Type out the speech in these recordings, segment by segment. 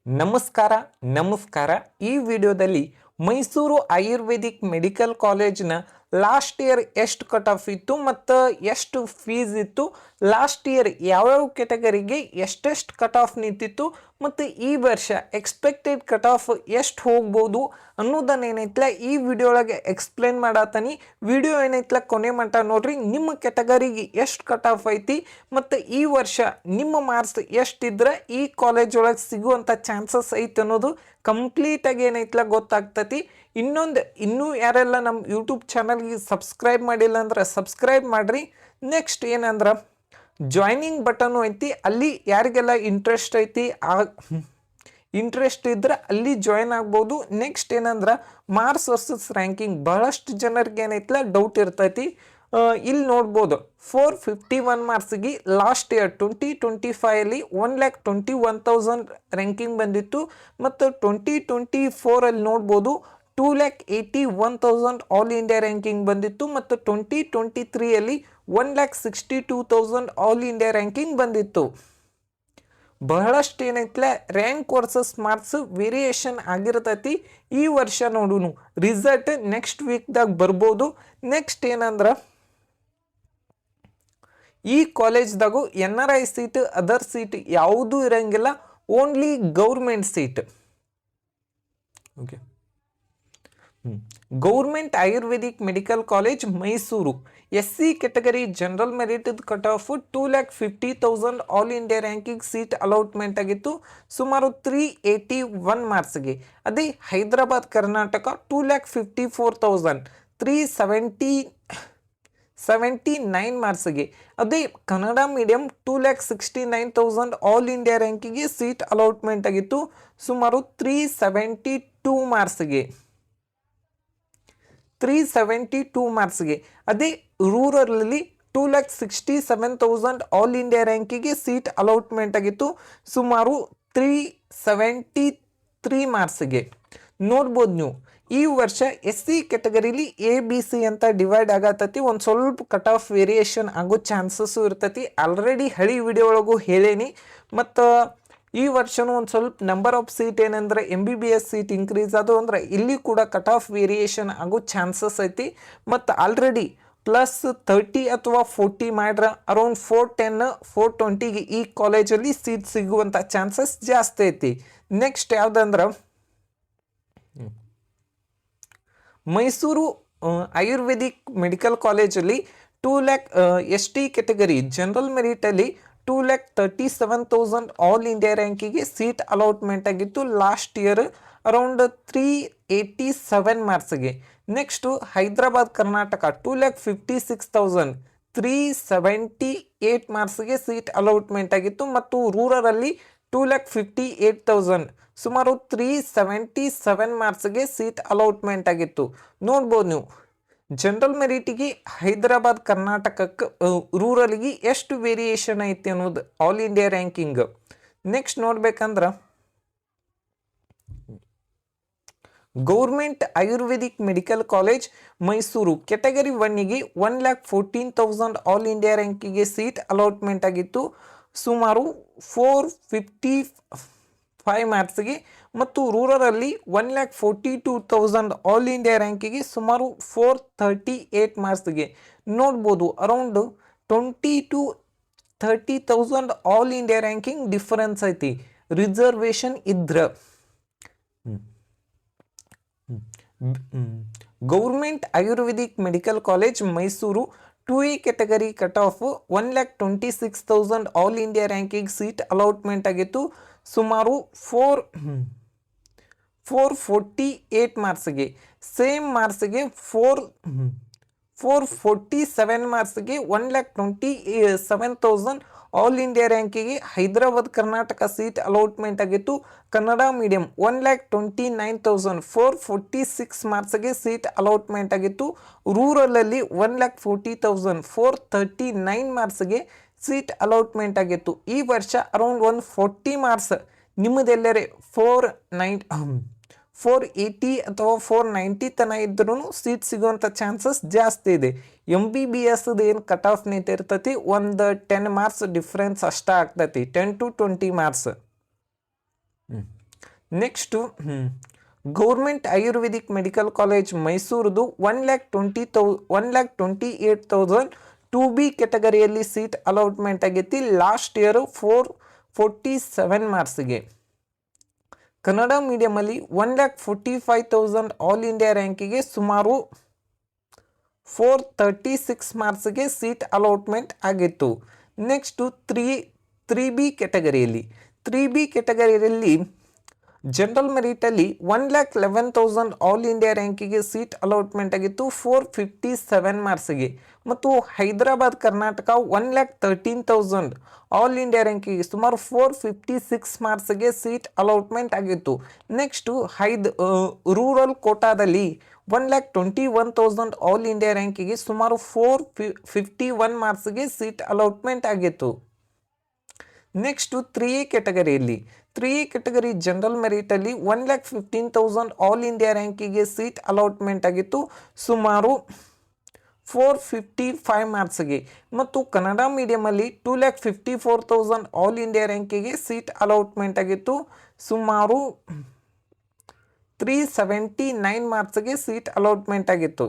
ನಮಸ್ಕಾರ ನಮಸ್ಕಾರ ಈ ವಿಡಿಯೋದಲ್ಲಿ ಮೈಸೂರು ಆಯುರ್ವೇದಿಕ್ ಮೆಡಿಕಲ್ ಕಾಲೇಜ್ನ ಲಾಸ್ಟ್ ಇಯರ್ ಎಷ್ಟು ಕಟ್ ಆಫ್ ಇತ್ತು ಮತ್ತು ಎಷ್ಟು ಫೀಸ್ ಇತ್ತು, ಲಾಸ್ಟ್ ಇಯರ್ ಯಾವ್ಯಾವ ಕೆಟಗರಿಗೆ ಎಷ್ಟೆಷ್ಟು ಕಟ್ ಆಫ್ ನಿಂತಿತ್ತು ಮತ್ತು ಈ ವರ್ಷ ಎಕ್ಸ್ಪೆಕ್ಟೆಡ್ ಕಟ್ ಆಫ್ ಎಷ್ಟು ಹೋಗ್ಬೋದು ಅನ್ನೋದನ್ನ ಏನೈತಲ್ಲ ಈ ವಿಡಿಯೋ ಒಳಗೆ ಎಕ್ಸ್ಪ್ಲೇನ್ ಮಾಡತ್ತಾನಿ. ವಿಡಿಯೋ ಏನೈತಲ್ಲ ಕೊನೆ ಮಟ್ಟ ನೋಡ್ರಿ. ನಿಮ್ಮ ಕೆಟಗರಿಗೆ ಎಷ್ಟು ಕಟ್ ಆಫ್ ಐತಿ ಮತ್ತು ಈ ವರ್ಷ ನಿಮ್ಮ ಮಾರ್ಕ್ಸ್ ಎಷ್ಟಿದ್ರೆ ಈ ಕಾಲೇಜ್ ಒಳಗೆ ಸಿಗುವಂಥ ಚಾನ್ಸಸ್ ಐತೆ ಅನ್ನೋದು ಕಂಪ್ಲೀಟಾಗಿ ಏನೈತಲ್ಲ ಗೊತ್ತಾಗ್ತತಿ. ಇನ್ನೂ ಯಾರೆಲ್ಲ ನಮ್ಮ ಯೂಟ್ಯೂಬ್ ಚಾನಲ್ಗೆ ಸಬ್ಸ್ಕ್ರೈಬ್ ಮಾಡಿಲ್ಲ ಅಂದ್ರೆ ಸಬ್ಸ್ಕ್ರೈಬ್ ಮಾಡಿರಿ. ನೆಕ್ಸ್ಟ್ ಏನಂದ್ರೆ ಜಾಯ್ನಿಂಗ್ ಬಟನು ಐತಿ, ಅಲ್ಲಿ ಯಾರಿಗೆಲ್ಲ ಇಂಟ್ರೆಸ್ಟ್ ಐತಿ ಇಂಟ್ರೆಸ್ಟ್ ಇದ್ರೆ ಅಲ್ಲಿ ಜಾಯ್ನ್ ಆಗ್ಬೋದು. ನೆಕ್ಸ್ಟ್ ಏನಂದ್ರೆ ಮಾರ್ಕ್ಸ್ ವರ್ಸಸ್ ರ್ಯಾಂಕಿಂಗ್ ಬಹಳಷ್ಟು ಜನರಿಗೆ ಏನೈತಲ್ಲ ಡೌಟ್ ಇರ್ತೈತಿ. ಇಲ್ಲಿ ನೋಡ್ಬೋದು 451 ಮಾರ್ಕ್ಸ್ಗೆ ಲಾಸ್ಟ್ ಇಯರ್ 2025 1,21,000 ರ್ಯಾಂಕಿಂಗ್ ಬಂದಿತ್ತು ಮತ್ತು 2024 ನೋಡ್ಬೋದು 2,81,000 ಆಲ್ ಇಂಡಿಯಾ ರ್ಯಾಂಕಿಂಗ್ ಬಂದಿತ್ತು ಮತ್ತು 2023 1,62,000 ಆಲ್ ಇಂಡಿಯಾ ರ್ಯಾಂಕಿಂಗ್ ಬಂದಿತ್ತು. ಬಹಳಷ್ಟು ಏನೈತಲ್ಲ ರ್ಯಾಂಕ್ ವರ್ಸಸ್ ಮಾರ್ಕ್ಸ್ ವೇರಿಯೇಷನ್ ಆಗಿರ್ತೈತಿ. ಈ ವರ್ಷ ನೋಡುನು ರಿಸಲ್ಟ್ ನೆಕ್ಸ್ಟ್ ವೀಕ್ದಾಗ ಬರ್ಬೋದು. ನೆಕ್ಸ್ಟ್ ಏನಂದ್ರೆ ಈ ಕಾಲೇಜ್ದಾಗು NRI ಸೀಟ್ ಅದರ್ ಸೀಟ್ ಯಾವುದೂ ಇರಂಗಿಲ್ಲ, only government seat. Okay, government ayurvedic medical college Mysuru SC category general merit cut of 2,50,000 all India ranking seat allotment ಆಗಿತ್ತು, ಸುಮಾರು 381 ಮಾರ್ಕ್ಸ್ಗೆ. ಅದೇ ಹೈದರಾಬಾದ್ ಕರ್ನಾಟಕ 2,54,379 ಮಾರ್ಕ್ಸ್ಗೆ. ಅದೇ ಕನ್ನಡ ಮೀಡಿಯಂ 2,69,000 ಆಲ್ ಇಂಡಿಯಾ ರ್ಯಾಂಕಿಂಗ್ಗೆ ಸೀಟ್ ಅಲಾಟ್ಮೆಂಟ್ ಆಗಿತ್ತು, ಸುಮಾರು 372 ಮಾರ್ಕ್ಸ್ಗೆ. 372 ಮಾರ್ಕ್ಸ್ಗೆ. ಅದೇ ರೂರಲಲ್ಲಿ 2,67,000 ಆಲ್ ಇಂಡಿಯಾ ರ್ಯಾಂಕಿಗೆ ಸೀಟ್ ಅಲಾಟ್ಮೆಂಟ್ ಆಗಿತ್ತು, ಸುಮಾರು 373 ಮಾರ್ಕ್ಸ್ಗೆ. ನೋಡ್ಬೋದು ನೀವು ಈ ವರ್ಷ SC ಕೆಟಗರಿಲಿ ABC ಅಂತ ಡಿವೈಡ್ ಆಗತ್ತತಿ. ಒಂದು ಸ್ವಲ್ಪ ಕಟ್ ಆಫ್ ವೇರಿಯೇಷನ್ ಆಗೋ ಚಾನ್ಸಸ್ಸು ಇರ್ತೈತಿ. ಆಲ್ರೆಡಿ ಹಳಿ ವಿಡಿಯೋ ಒಳಗೂ ಹೇಳೇನಿ. ಮತ್ತು ಈ ವರ್ಷನೂ ಒಂದು ಸ್ವಲ್ಪ ನಂಬರ್ ಆಫ್ ಸೀಟ್ ಏನಂದ್ರೆ MBBS ಸೀಟ್ ಇನ್ಕ್ರೀಸ್ ಅದು ಅಂದ್ರೆ ಇಲ್ಲಿ ಕೂಡ ಕಟ್ ಆಫ್ ವೇರಿಯೇಷನ್ ಆಗೋ ಚಾನ್ಸಸ್ ಐತಿ. ಮತ್ತು ಆಲ್ರೆಡಿ +30 ಅಥವಾ 40 ಮಾಡ್ರೆ ಅರೌಂಡ್ 410 420ಗೆ ಈ ಕಾಲೇಜಲ್ಲಿ ಸೀಟ್ ಸಿಗುವಂಥ ಚಾನ್ಸಸ್ ಜಾಸ್ತಿ ಐತಿ. ನೆಕ್ಸ್ಟ್ ಯಾವುದಂದ್ರೆ ಮೈಸೂರು ಆಯುರ್ವೇದಿಕ್ ಮೆಡಿಕಲ್ ಕಾಲೇಜಲ್ಲಿ 2 ಲ್ಯಾಕ್ ST ಕೆಟಗರಿ ಜನರಲ್ ಮೆರಿಟಲ್ಲಿ 2,37,000 ಆಲ್ ಇಂಡಿಯಾ ರ್ಯಾಂಕಿಗೆ ಸೀಟ್ ಅಲಾಟ್ಮೆಂಟ್ ಆಗಿತ್ತು ಲಾಸ್ಟ್ ಇಯರ್ ಅರೌಂಡ್ 387 ಮಾರ್ಕ್ಸ್ಗೆ. ನೆಕ್ಸ್ಟು ಹೈದರಾಬಾದ್ ಕರ್ನಾಟಕ 2,56,378 ಮಾರ್ಕ್ಸ್ಗೆ ಸೀಟ್ ಅಲಾಟ್ಮೆಂಟ್ ಆಗಿತ್ತು ಮತ್ತು ರೂರಲಲ್ಲಿ 2,58,000 ಸುಮಾರು 377 ಮಾರ್ಕ್ಸ್ಗೆ ಸೀಟ್ ಅಲಾಟ್ಮೆಂಟ್ ಆಗಿತ್ತು. ನೋಡ್ಬೋದು ನೀವು ಜನರಲ್ ಮೆರಿಟಿಗೆ ಹೈದರಾಬಾದ್ ಕರ್ನಾಟಕಕ್ಕೆ ರೂರಲ್ಗೆ ಎಷ್ಟು ವೇರಿಯೇಷನ್ ಐತಿ ಅನ್ನೋದು ಆಲ್ ಇಂಡಿಯಾ ರ್ಯಾಂಕಿಂಗ್. ನೆಕ್ಸ್ಟ್ ನೋಡ್ಬೇಕಂದ್ರೆ government ayurvedic medical college Mysuru category 1ಗೆ 1,14,000 ಆಲ್ ಇಂಡಿಯಾ ರ್ಯಾಂಕಿಗೆ ಸೀಟ್ ಅಲಾಟ್ಮೆಂಟ್ ಆಗಿತ್ತು, ಸುಮಾರು 455 ಮಾರ್ಕ್ಸ್ಗೆ. ಮತ್ತು ರೂರಲಲ್ಲಿ 1,42,000 ಆಲ್ ಇಂಡಿಯಾ ರ್ಯಾಂಕಿಗೆ ಸುಮಾರು 438 ಮಾರ್ಕ್ಸ್ಗೆ. ನೋಡ್ಬೋದು around 20 to 30,000 all India ranking difference ಐತಿ ರಿಸರ್ವೇಷನ್ ಇದ್ರ. Government ayurvedic medical college Mysuru 2A category cut off 1,26,000 all India ranking seat allotment ಆಗಿತ್ತು, ಸುಮಾರು 448 ಮಾರ್ಕ್ಸ್ಗೆ. ಸೇಮ್ ಮಾರ್ಕ್ಸ್ಗೆ 447 ಮಾರ್ಕ್ಸ್ಗೆ 1,27,000 ಆಲ್ ಇಂಡಿಯಾ ರ್ಯಾಂಕಿಗೆ ಹೈದರಾಬಾದ್ ಕರ್ನಾಟಕ ಸೀಟ್ ಅಲಾಟ್ಮೆಂಟ್ ಆಗಿತ್ತು. ಕನ್ನಡ ಮೀಡಿಯಂ 1,29,000 446 ಮಾರ್ಕ್ಸ್ಗೆ ಸೀಟ್ ಅಲಾಟ್ಮೆಂಟ್ ಆಗಿತ್ತು. ರೂರಲಲ್ಲಿ 1,40,000 439 ಮಾರ್ಕ್ಸ್ಗೆ ಸೀಟ್ ಅಲಾಟ್ಮೆಂಟ್ ಆಗಿತ್ತು. ಈ ವರ್ಷ ಅರೌಂಡ್ 140 ಮಾರ್ಕ್ಸ್ ನಿಮ್ಮದೆಲ್ಲರೇ 480 ಅಥವಾ 490 ತನಕ ಇದ್ರೂ ಸೀಟ್ ಸಿಗುವಂಥ ಚಾನ್ಸಸ್ ಜಾಸ್ತಿ ಇದೆ. MBBS ಏನು ಕಟ್ ಆಫ್ ನಿಂತಿರ್ತೈತಿ ಒಂದು 10 ಮಾರ್ಕ್ಸ್ ಡಿಫ್ರೆನ್ಸ್ ಅಷ್ಟೇ ಆಗ್ತೈತಿ, 10 to 20 ಮಾರ್ಕ್ಸ್. Next government ayurvedic medical college ಮೈಸೂರದು 1,28,000 2B ಕೆಟಗರಿಯಲ್ಲಿ ಸೀಟ್ ಅಲಾಟ್ಮೆಂಟ್ ಆಗೈತಿ ಲಾಸ್ಟ್ ಇಯರ್ 447 ಮಾರ್ಕ್ಸ್ಗೆ. ಕನ್ನಡ ಮೀಡಿಯಮಲ್ಲಿ 1,45,000 ಆಲ್ ಇಂಡಿಯಾ ರ್ಯಾಂಕಿಗೆ ಸುಮಾರು 436 ಮಾರ್ಕ್ಸ್ಗೆ ಸೀಟ್ ಅಲಾಟ್ಮೆಂಟ್ ಆಗಿತ್ತು. ನೆಕ್ಸ್ಟು 3B ಕೆಟಗರಿಯಲ್ಲಿ 3B ಕೆಟಗರಿಯಲ್ಲಿ ಜನರಲ್ ಮೆರಿಟಲ್ಲಿ 1,11,000 ಆಲ್ ಇಂಡಿಯಾ ರ್ಯಾಂಕಿಗೆ ಸೀಟ್ ಅಲಾಟ್ಮೆಂಟ್ ಆಗಿತ್ತು 457 ಮಾರ್ಕ್ಸ್ಗೆ. ಮತ್ತು ಹೈದರಾಬಾದ್ ಕರ್ನಾಟಕ 1,13,000 ಆಲ್ ಇಂಡಿಯಾ ರ್ಯಾಂಕಿಗೆ ಸುಮಾರು 456 ಮಾರ್ಕ್ಸ್ಗೆ ಸೀಟ್ ಅಲಾಟ್ಮೆಂಟ್ ಆಗಿತ್ತು. ನೆಕ್ಸ್ಟು ರೂರಲ್ ಕೋಟಾದಲ್ಲಿ 1,21,000 ಆಲ್ ಇಂಡಿಯಾ ರ್ಯಾಂಕಿಗೆ ಸುಮಾರು 451 ಮಾರ್ಕ್ಸ್ಗೆ ಸೀಟ್ ಅಲಾಟ್ಮೆಂಟ್ ಆಗಿತ್ತು. ನೆಕ್ಸ್ಟು 3A ಕೆಟಗರಿಯಲ್ಲಿ 3A ಕೆಟಗರಿ ಜನರಲ್ ಮೆರಿಟಲ್ಲಿ 1,15,000 ಆಲ್ ಇಂಡಿಯಾ ರ್ಯಾಂಕಿಗೆ ಸೀಟ್ ಅಲಾಟ್ಮೆಂಟ್ ಆಗಿತ್ತು ಸುಮಾರು 455 ಮಾರ್ಕ್ಸ್ಗೆ. ಮತ್ತು ಕನ್ನಡ ಮೀಡಿಯಮಲ್ಲಿ 2,54,000 ಆಲ್ ಇಂಡಿಯಾ ರ್ಯಾಂಕಿಗೆ ಸೀಟ್ ಅಲಾಟ್ಮೆಂಟ್ ಆಗಿತ್ತು ಸುಮಾರು 379 ಮಾರ್ಕ್ಸ್ಗೆ ಸೀಟ್ ಅಲಾಟ್ಮೆಂಟ್ ಆಗಿತ್ತು.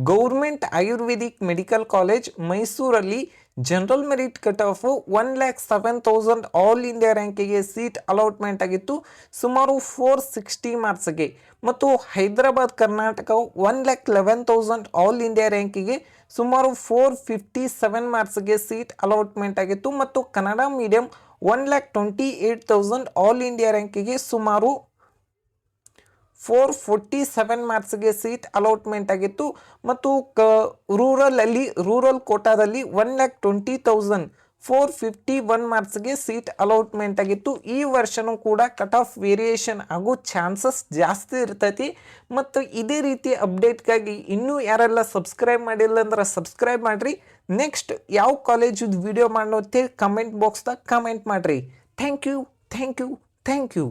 ಗೌರ್ಮೆಂಟ್ ಆಯುರ್ವೇದಿಕ್ ಮೆಡಿಕಲ್ ಕಾಲೇಜ್ ಮೈಸೂರಲ್ಲಿ general merit cut off 1,07,000 all India ರ್ಯಾಂಕಿಗೆ ಸೀಟ್ ಅಲಾಟ್ಮೆಂಟ್ ಆಗಿತ್ತು ಸುಮಾರು 460 ಮಾರ್ಕ್ಸ್ಗೆ. ಮತ್ತು ಹೈದರಾಬಾದ್ ಕರ್ನಾಟಕ 1,11,000 ಆಲ್ ಇಂಡಿಯಾ ರ್ಯಾಂಕಿಗೆ ಸುಮಾರು 457 ಮಾರ್ಕ್ಸ್ಗೆ ಸೀಟ್ ಅಲಾಟ್ಮೆಂಟ್ ಆಗಿತ್ತು. ಮತ್ತು ಕನ್ನಡ ಮೀಡಿಯಂ 1,28,000 ಆಲ್ ಇಂಡಿಯಾ ರ್ಯಾಂಕಿಗೆ ಸುಮಾರು 447 ಮಾರ್ಕ್ಸ್ಗೆ ಸೀಟ್ ಅಲಾಟ್ಮೆಂಟ್ ಆಗಿತ್ತು. ಮತ್ತು ರೂರಲ್ ಕೋಟಾದಲ್ಲಿ 1,20,000 451 ಮಾರ್ಕ್ಸ್ಗೆ ಸೀಟ್ ಅಲಾಟ್ಮೆಂಟ್ ಆಗಿತ್ತು. ಈ ವರ್ಷನೂ ಕೂಡ ಕಟ್ ಆಫ್ ವೇರಿಯೇಷನ್ ಆಗೋ ಚಾನ್ಸಸ್ ಜಾಸ್ತಿ ಇರ್ತೈತಿ. ಮತ್ತು ಇದೇ ರೀತಿ ಅಪ್ಡೇಟ್ಗಾಗಿ ಇನ್ನೂ ಯಾರೆಲ್ಲ ಸಬ್ಸ್ಕ್ರೈಬ್ ಮಾಡಿಲ್ಲ ಅಂದ್ರೆ ಸಬ್ಸ್ಕ್ರೈಬ್ ಮಾಡಿರಿ. ನೆಕ್ಸ್ಟ್ ಯಾವ ಕಾಲೇಜು ವಿಡಿಯೋ ಮಾಡೋತ್ತೆ ಕಮೆಂಟ್ ಬಾಕ್ಸ್ದಾಗ ಕಮೆಂಟ್ ಮಾಡಿರಿ. Thank you.